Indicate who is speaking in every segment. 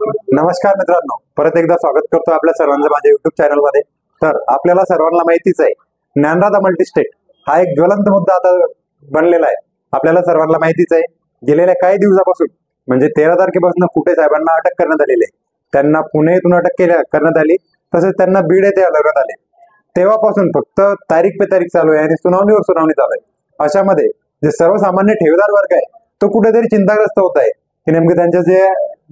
Speaker 1: नमस्कार मित्रांनो, परत एकदा स्वागत करतो आपल्या सर्वांचं माझ्या युट्यूब चॅनल मध्ये। तर आपल्याला सर्वांना माहितीच आहे, ज्ञानराधा मल्टीस्टेट हा एक ज्वलंत मुद्दा आता बनलेला आहे। आपल्याला सर्वांना माहितीच आहे, गेलेल्या काही दिवसापासून म्हणजे 13 तारखेपासून कुटे साहेबांना अटक करण्यात आलेली आहे। त्यांना पुणे येथून अटक करण्यात आली, तसेच त्यांना बीड येथे हलवण्यात आले। तेव्हापासून फक्त तारीख पे तारीख चालू आहे आणि सुनावणीवर सुनावणी चालू आहे। अशामध्ये जे सर्वसामान्य ठेवीदार वर्ग आहे तो कुठेतरी चिंताग्रस्त होत आहे की नेमके त्यांच्या जे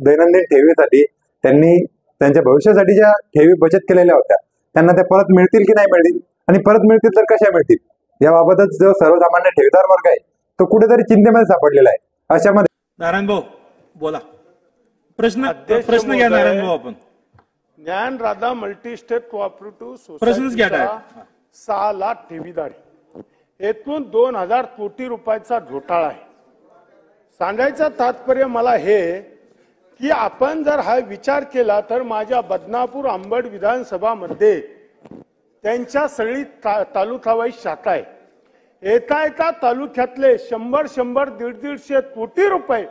Speaker 1: दैनंदिन ठेवीसाठी त्यांनी त्यांच्या भविष्यासाठी ज्या ठेवी बचत केलेल्या होत्या त्यांना त्या परत मिळतील की नाही मिळतील, आणि परत मिळतील तर कशा मिळतील, याबाबतच जो सर्वसामान्य ठेवीदार वर्ग आहे तो कुठेतरी चिंतेमध्ये सापडलेला आहे। अशामध्ये
Speaker 2: नारायण भाऊ बोला, प्रश्न घ्या नारायण भाऊ। आपण
Speaker 3: ज्ञानराधा मल्टीस्टेट कोऑपरेटिव्ह
Speaker 2: प्रश्नच घ्या।
Speaker 3: सोसायटीचा 6 लाख ठेवीदार आहे, येथून 2000 कोटी रुपयाचा घोटाळा आहे। सांगायचं तात्पर्य मला हे की आपण जर हा विचार केला तर माझ्या बदनापूर अंबड विधानसभा मध्ये त्यांच्या सगळी तालुकावाईज शाखा आहे। एका तालुक्यातले 100 150 कोटी रुपये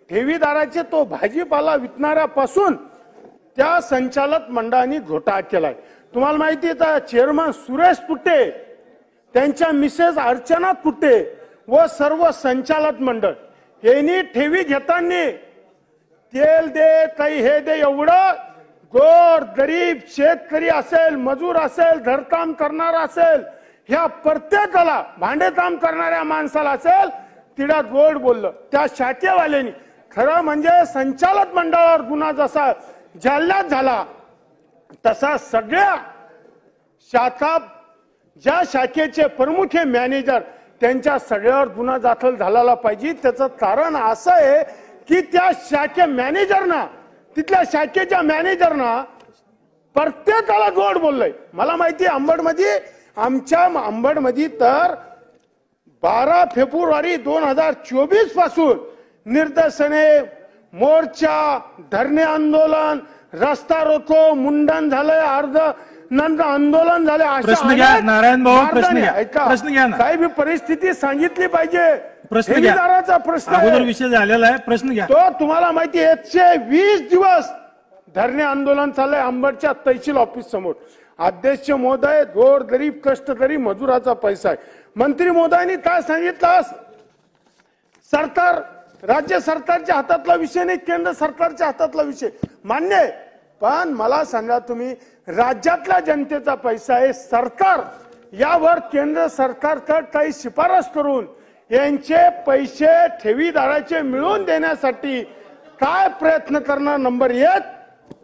Speaker 3: ठेवीदाराचे तो भाजीपाला विकणाऱ्यापासून त्या संचालक मंडळाने घोटाळा केलाय। तुम्हाला माहिती आहे, चेअरमन सुरेश कुटे, त्यांच्या मिसेस अर्चना कुटे व सर्व संचालक मंडळ यांनी ठेवी घेताना तेल दे, काही हे दे, एवढं गोर गरीब शेतकरी असेल, मजूर असेल, घरकाम करणारा असेल, ह्या प्रत्येकाला, भांडेकाम करणाऱ्या माणसाला असेल, तिला गोड बोललं त्या शाखेवाल्यांनी। खरं म्हणजे संचालक मंडळावर गुन्हा जसा जालन्यात झाला तसा सगळ्या शाखा, ज्या शाखेचे प्रमुख मॅनेजर त्यांच्या सगळ्यावर गुन्हा दाखल झाला पाहिजे। त्याचं कारण असं आहे की त्या शाखे मॅनेजरना, तिथल्या शाखेच्या मॅनेजरना प्रत्येकाला गोड बोललंय। मला माहिती अंबडमध्ये, आमच्या अंबडमध्ये तर 12 फेब्रुवारी 2024 पासून निदर्शने, मोर्चा, धरणे आंदोलन, रस्ता रोको, मुंडन झालंय, अर्ध नंतर आंदोलन झाले।
Speaker 2: प्रश्न घ्या नारायण भाऊ, प्रश्न घ्या ना।
Speaker 3: काही परिस्थिती सांगितली पाहिजे।
Speaker 2: प्रश्न घ्या,
Speaker 3: प्रश्न
Speaker 2: अगोदर विषय झालेला आहे, प्रश्न घ्या।
Speaker 3: तो तुम्हाला माहिती 120 दिवस धरणे आंदोलन चाललंय अंबडच्या तहसील ऑफिस समोर। अध्यक्ष महोदय, गोर गरीब कष्टकरी मजुराचा पैसा आहे। मंत्री महोदयांनी काय सांगितलं, सरकार राज्य सरकारच्या हातातला विषय नाही, केंद्र सरकारच्या हातातला विषय, मान्य आहे। पण मला सांगा, तुम्ही राज्यातल्या जनतेचा पैसा आहे, सरकार यावर केंद्र सरकारकडे काही शिफारस करून यांचे पैसे ठेवीदाराचे मिळवून देण्यासाठी काय प्रयत्न करणार, नंबर 1।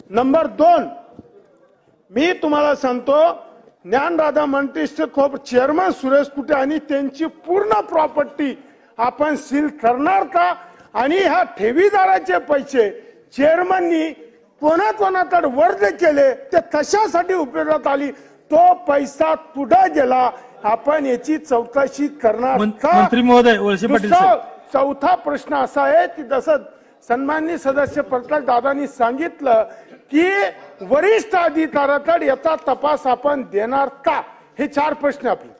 Speaker 3: नंबर 2, मी तुम्हाला सांगतो, ज्ञानराधा मल्टीस्टेट चेअरमन सुरेश कुटे आणि त्यांची पूर्ण प्रॉपर्टी आपण सील करणार का, आणि ह्या ठेवीदाराचे पैसे चेअरमननी कोणाकोणाकडे वर्ग केले, ते कशासाठी उपयोगात आली, तो पैसा कुठे गेला, आपण याची चौकशी करणार का?
Speaker 2: मंत्री महोदय वळसे पाटील साहेब,
Speaker 3: चौथा प्रश्न असा आहे की जसं सन्माननीय सदस्य प्रकाश दादांनी सांगितलं की वरिष्ठ अधिकाऱ्याकडे याचा तपास आपण देणार का, हे 4 प्रश्न आपले।